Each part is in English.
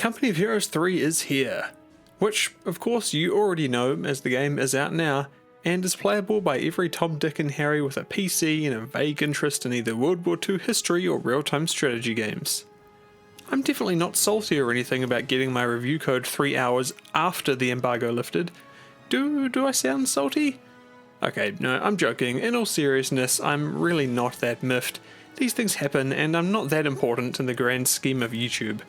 Company of Heroes 3 is here, which of course you already know as the game is out now and is playable by every Tom, Dick and Harry with a PC and a vague interest in either World War II history or real-time strategy games. I'm definitely not salty or anything about getting my review code 3 hours after the embargo lifted. Do I sound salty? Okay, no, I'm joking. In all seriousness, I'm really not that miffed. These things happen and I'm not that important in the grand scheme of YouTube.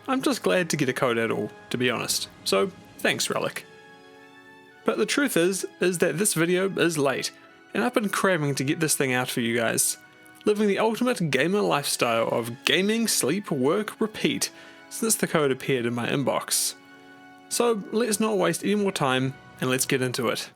I'm just glad to get a code at all, to be honest. So, thanks Relic. But the truth is that this video is late, and I've been cramming to get this thing out for you guys. Living the ultimate gamer lifestyle of gaming, sleep, work, repeat, since the code appeared in my inbox. So let's not waste any more time, and let's get into it.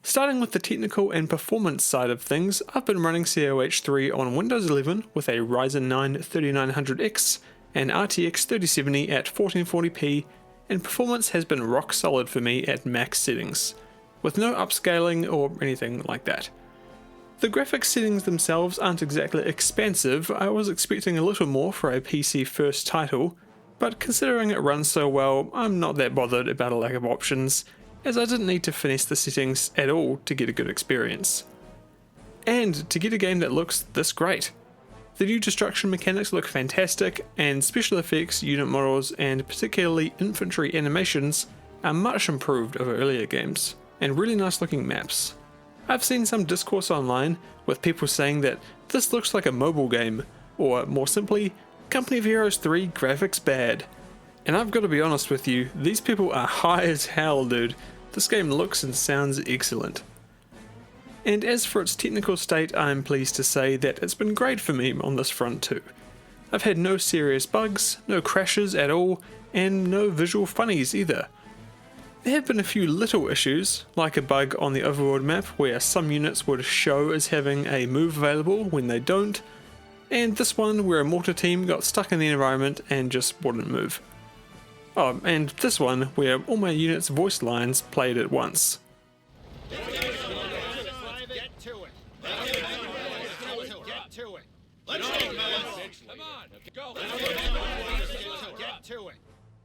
Starting with the technical and performance side of things, I've been running COH 3 on Windows 11 with a Ryzen 9 3900X and RTX 3070 at 1440p, and performance has been rock solid for me at max settings, with no upscaling or anything like that. The graphics settings themselves aren't exactly expansive. I was expecting a little more for a PC first title, but considering it runs so well, I'm not that bothered about a lack of options, as I didn't need to finesse the settings at all to get a good experience. And to get a game that looks this great. The new destruction mechanics look fantastic, and special effects, unit models, and particularly infantry animations are much improved over earlier games, and really nice looking maps. I've seen some discourse online with people saying that this looks like a mobile game, or more simply, Company of Heroes 3 graphics bad. And I've got to be honest with you, these people are high as hell, dude. This game looks and sounds excellent. And as for its technical state, I'm pleased to say that it's been great for me on this front too. I've had no serious bugs, no crashes at all, and no visual funnies either. There have been a few little issues, like a bug on the overworld map where some units would show as having a move available when they don't, and this one where a mortar team got stuck in the environment and just wouldn't move. Oh, and this one where all my units' voice lines played at once.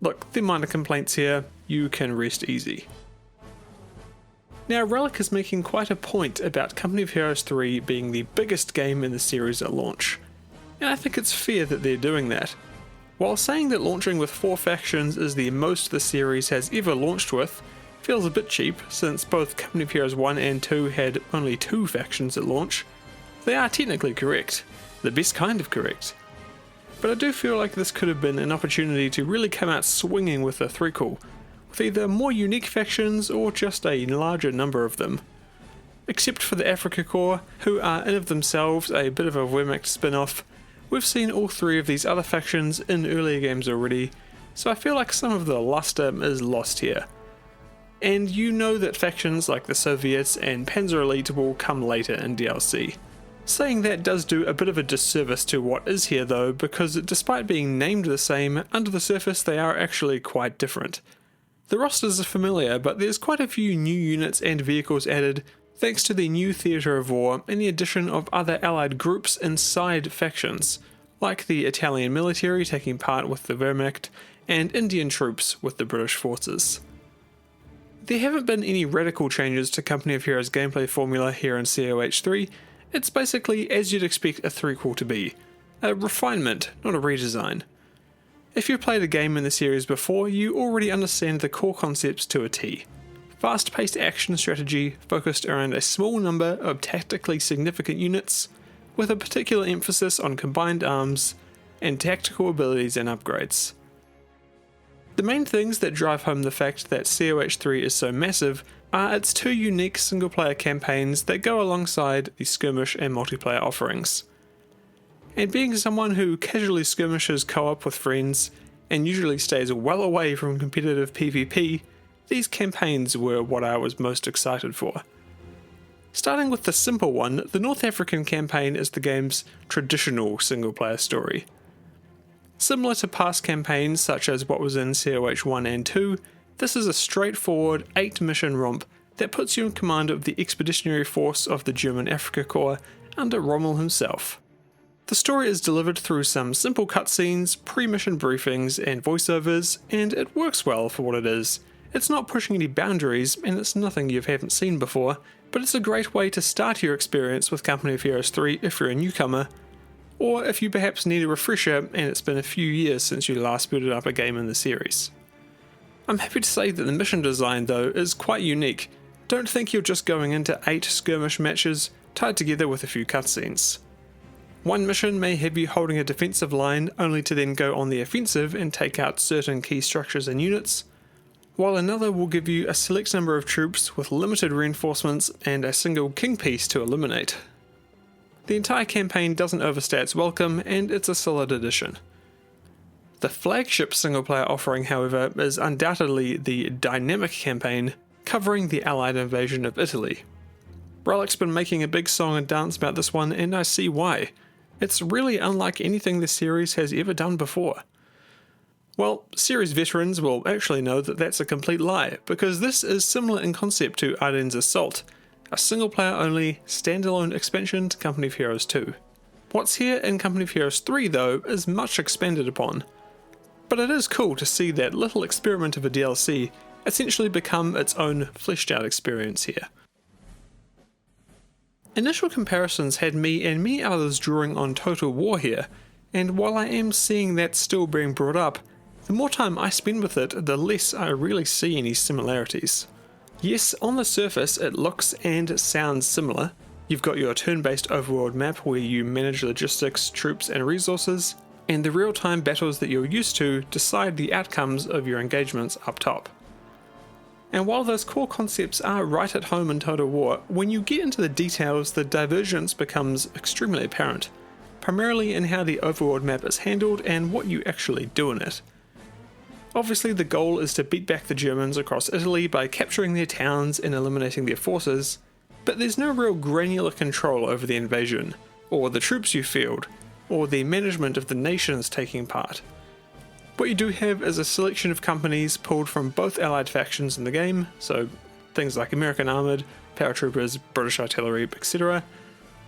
Look, they're minor complaints here, you can rest easy. Now Relic is making quite a point about Company of Heroes 3 being the biggest game in the series at launch, and I think it's fair that they're doing that. While saying that launching with 4 factions is the most the series has ever launched with feels a bit cheap since both Company of Heroes 1 and 2 had only 2 factions at launch, they are technically correct, the best kind of correct. But I do feel like this could have been an opportunity to really come out swinging with a threequel, with either more unique factions or just a larger number of them. Except for the Africa Corps, who are in of themselves a bit of a Wehrmacht spin-off, we've seen all 3 of these other factions in earlier games already, so I feel like some of the luster is lost here. And you know that factions like the Soviets and Panzer Elite will come later in DLC. Saying that does do a bit of a disservice to what is here though, because despite being named the same, under the surface they are actually quite different. The rosters are familiar, but there's quite a few new units and vehicles added thanks to the new theatre of war and the addition of other allied groups inside factions, like the Italian military taking part with the Wehrmacht and Indian troops with the British forces. There haven't been any radical changes to Company of Heroes gameplay formula here in COH 3. It's basically as you'd expect a threequel to be, a refinement, not a redesign. If you've played a game in the series before, you already understand the core concepts to a T. Fast-paced action strategy focused around a small number of tactically significant units, with a particular emphasis on combined arms and tactical abilities and upgrades. The main things that drive home the fact that COH 3 is so massive are its 2 unique single-player campaigns that go alongside the skirmish and multiplayer offerings. And being someone who casually skirmishes co-op with friends and usually stays well away from competitive PvP, these campaigns were what I was most excited for. Starting with the simple one, the North African campaign is the game's traditional single-player story. Similar to past campaigns such as what was in COH 1 and 2, this is a straightforward 8-mission romp that puts you in command of the expeditionary force of the German Afrika Korps under Rommel himself. The story is delivered through some simple cutscenes, pre-mission briefings, and voiceovers, and it works well for what it is. It's not pushing any boundaries, and it's nothing you haven't seen before, but it's a great way to start your experience with Company of Heroes 3 if you're a newcomer, or if you perhaps need a refresher and it's been a few years since you last booted up a game in the series. I'm happy to say that the mission design, though, is quite unique. Don't think you're just going into 8 skirmish matches tied together with a few cutscenes. One mission may have you holding a defensive line only to then go on the offensive and take out certain key structures and units, while another will give you a select number of troops with limited reinforcements and a single king piece to eliminate. The entire campaign doesn't overstay its welcome, and it's a solid addition. The flagship single-player offering, however, is undoubtedly the dynamic campaign covering the Allied invasion of Italy. Relic's been making a big song and dance about this one, and I see why. It's really unlike anything the series has ever done before. Well, series veterans will actually know that that's a complete lie, because this is similar in concept to Ardennes Assault, a single-player only, standalone expansion to Company of Heroes 2. What's here in Company of Heroes 3, though, is much expanded upon. But it is cool to see that little experiment of a DLC essentially become its own fleshed-out experience here. Initial comparisons had me and many others drawing on Total War here, and while I am seeing that still being brought up, the more time I spend with it, the less I really see any similarities. Yes, on the surface it looks and sounds similar. You've got your turn-based overworld map where you manage logistics, troops and resources, and the real-time battles that you're used to decide the outcomes of your engagements up top. And while those core concepts are right at home in Total War, when you get into the details, the divergence becomes extremely apparent, primarily in how the overworld map is handled and what you actually do in it. Obviously the goal is to beat back the Germans across Italy by capturing their towns and eliminating their forces, but there's no real granular control over the invasion, or the troops you field, or the management of the nations taking part. What you do have is a selection of companies pulled from both allied factions in the game, so things like American Armoured, Paratroopers, British Artillery, etc.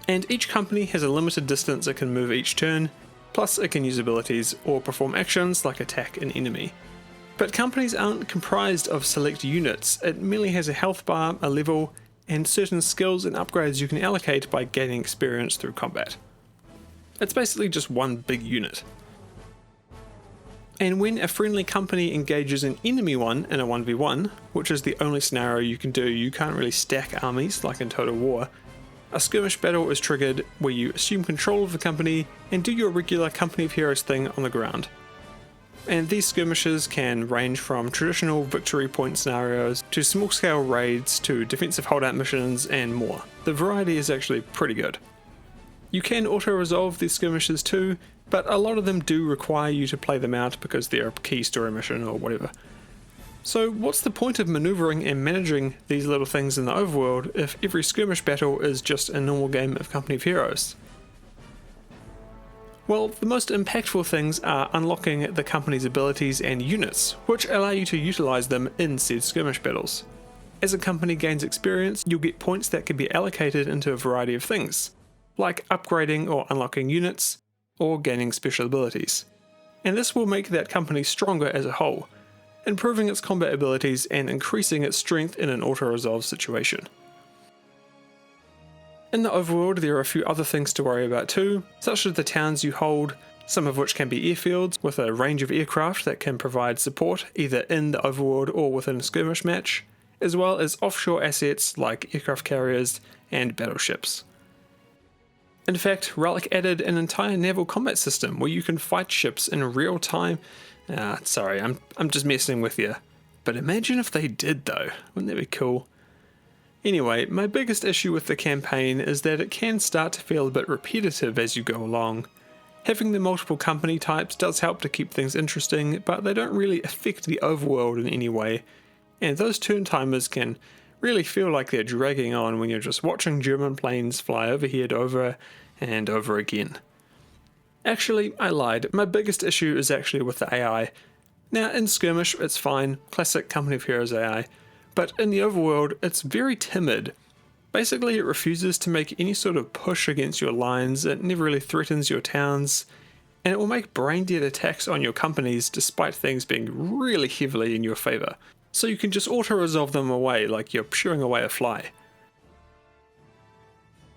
And each company has a limited distance it can move each turn, plus it can use abilities or perform actions like attack an enemy. But companies aren't comprised of select units, it merely has a health bar, a level, and certain skills and upgrades you can allocate by gaining experience through combat. It's basically just one big unit. And when a friendly company engages an enemy one in a 1v1, which is the only scenario you can do, you can't really stack armies like in Total War, a skirmish battle is triggered where you assume control of the company and do your regular Company of Heroes thing on the ground. And these skirmishes can range from traditional victory point scenarios to small scale raids to defensive holdout missions and more. The variety is actually pretty good. You can auto-resolve these skirmishes too, but a lot of them do require you to play them out because they're a key story mission or whatever. So what's the point of maneuvering and managing these little things in the overworld if every skirmish battle is just a normal game of Company of Heroes? Well, the most impactful things are unlocking the company's abilities and units, which allow you to utilize them in said skirmish battles. As a company gains experience, you'll get points that can be allocated into a variety of things, like upgrading or unlocking units, or gaining special abilities. And this will make that company stronger as a whole, improving its combat abilities and increasing its strength in an auto-resolve situation. In the overworld there are a few other things to worry about too, such as the towns you hold, some of which can be airfields with a range of aircraft that can provide support either in the overworld or within a skirmish match, as well as offshore assets like aircraft carriers and battleships. In fact, Relic added an entire naval combat system where you can fight ships in real time. Sorry, I'm just messing with you. But imagine if they did though, wouldn't that be cool? Anyway, my biggest issue with the campaign is that it can start to feel a bit repetitive as you go along. Having the multiple company types does help to keep things interesting, but they don't really affect the overworld in any way, and those turn timers can really feel like they're dragging on when you're just watching German planes fly overhead over and over again. Actually, I lied. My biggest issue is actually with the AI. Now, in Skirmish, it's fine, classic Company of Heroes AI, but in the overworld, it's very timid. Basically, it refuses to make any sort of push against your lines, it never really threatens your towns, and it will make brain-dead attacks on your companies despite things being really heavily in your favour. So you can just auto-resolve them away like you're shooing away a fly.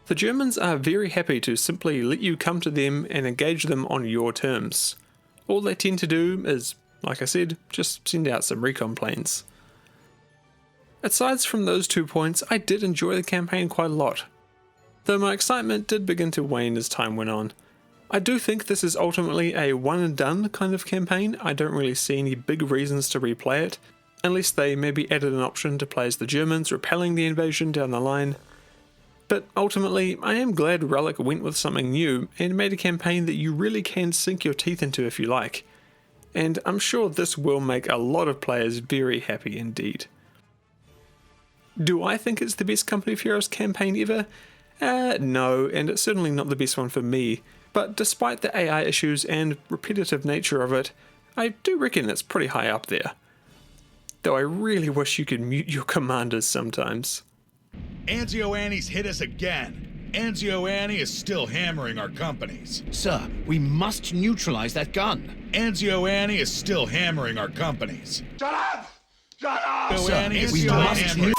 The Germans are very happy to simply let you come to them and engage them on your terms. All they tend to do is, like I said, just send out some recon planes. Aside from those 2 points, I did enjoy the campaign quite a lot, though my excitement did begin to wane as time went on. I do think this is ultimately a one and done kind of campaign. I don't really see any big reasons to replay it, unless they maybe added an option to play as the Germans repelling the invasion down the line. But ultimately, I am glad Relic went with something new and made a campaign that you really can sink your teeth into if you like, and I'm sure this will make a lot of players very happy indeed. Do I think it's the best Company of Heroes campaign ever? No, and it's certainly not the best one for me, but despite the AI issues and repetitive nature of it, I do reckon it's pretty high up there. Though I really wish you could mute your commanders sometimes. Anzio Annie's hit us again. Anzio Annie is still hammering our companies. Sir, we must neutralize that gun. Anzio Annie is still hammering our companies. Shut up! Shut up! Anzio Sir, Annie is we still must hammering.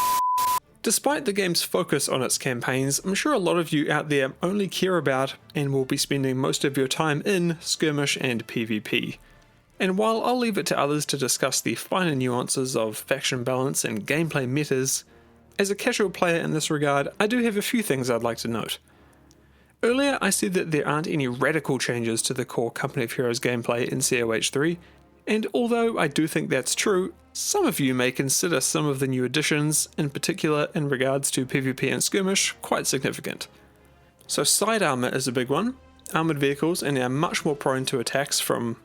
Despite the game's focus on its campaigns, I'm sure a lot of you out there only care about and will be spending most of your time in skirmish and PvP. And while I'll leave it to others to discuss the finer nuances of faction balance and gameplay metas, as a casual player in this regard, I do have a few things I'd like to note. Earlier I said that there aren't any radical changes to the core Company of Heroes gameplay in COH 3, and although I do think that's true, some of you may consider some of the new additions, in particular in regards to PvP and skirmish, quite significant. So side armor is a big one. Armored vehicles are now much more prone to attacks from,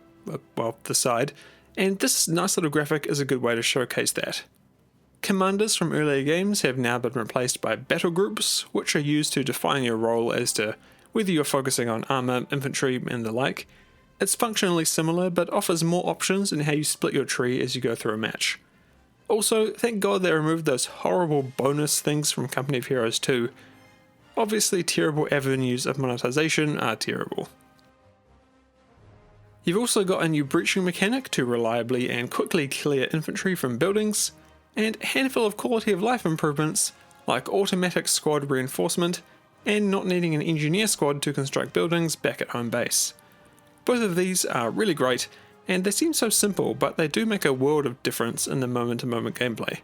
well, the side, and this nice little graphic is a good way to showcase that. Commanders from earlier games have now been replaced by battle groups, which are used to define your role as to whether you're focusing on armor, infantry, and the like. It's functionally similar, but offers more options in how you split your tree as you go through a match. Also, thank God they removed those horrible bonus things from Company of Heroes 2. Obviously, terrible avenues of monetization are terrible. You've also got a new breaching mechanic to reliably and quickly clear infantry from buildings, and a handful of quality of life improvements like automatic squad reinforcement and not needing an engineer squad to construct buildings back at home base. Both of these are really great, and they seem so simple, but they do make a world of difference in the moment-to-moment gameplay.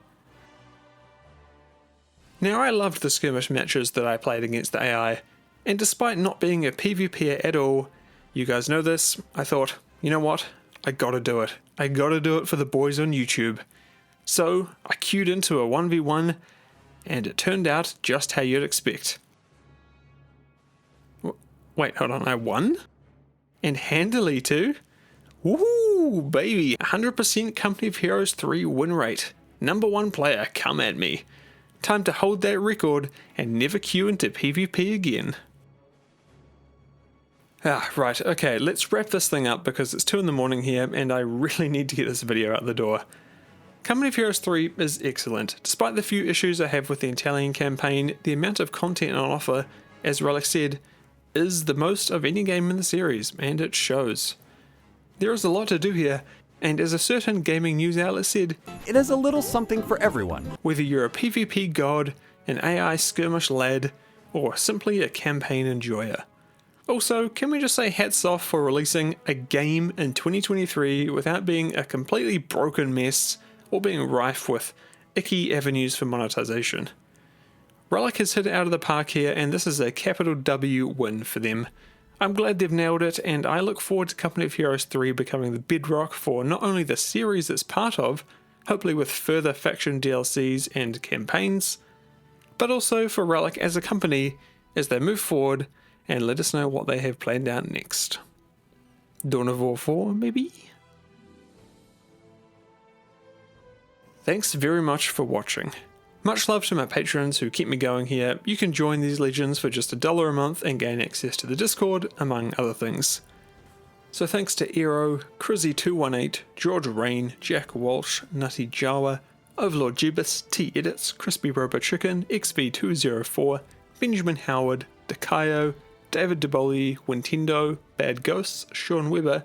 Now, I loved the skirmish matches that I played against the AI, and despite not being a PvPer at all, you guys know this, I thought, you know what, I gotta do it. I gotta do it for the boys on YouTube. So, I queued into a 1v1, and it turned out just how you'd expect. Wait, hold on, I won? And handily too? Woo, baby, 100% Company of Heroes 3 win rate. Number 1 player, come at me. Time to hold that record and never queue into PvP again. Right, okay, let's wrap this thing up because it's 2 in the morning here and I really need to get this video out the door. Company of Heroes 3 is excellent. Despite the few issues I have with the Italian campaign, the amount of content on offer, as Relic said, is the most of any game in the series, and it shows. There is a lot to do here, and as a certain gaming news outlet said, it is a little something for everyone. Whether you're a PvP god, an AI skirmish lad, or simply a campaign enjoyer. Also, can we just say hats off for releasing a game in 2023 without being a completely broken mess or being rife with icky avenues for monetization. Relic has hit it out of the park here, and this is a capital W win for them. I'm glad they've nailed it, and I look forward to Company of Heroes 3 becoming the bedrock for not only the series it's part of, hopefully with further faction DLCs and campaigns, but also for Relic as a company as they move forward and let us know what they have planned out next. Dawn of War 4, maybe? Thanks very much for watching. Much love to my patrons who keep me going here. You can join these legends for just $1 a month and gain access to the Discord, among other things. So thanks to Eero, Crizzy218, George Rain, Jack Walsh, Nutty Jawa, Overlord Jebus, T Edits, Crispy Robo Chicken, XV204, Benjamin Howard, Dakayo, David DeBoli, Wintendo, Bad Ghosts, Sean Weber,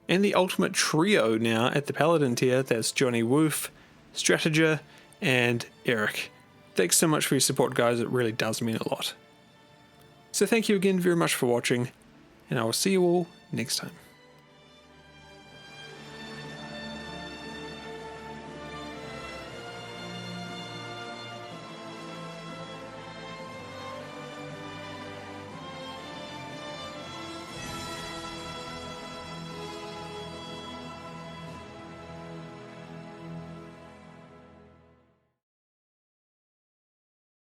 and the ultimate trio now at the Paladin tier, that's Johnny Woof, Strateger, and Eric. Thanks so much for your support, guys, it really does mean a lot. So thank you again very much for watching, and I will see you all next time.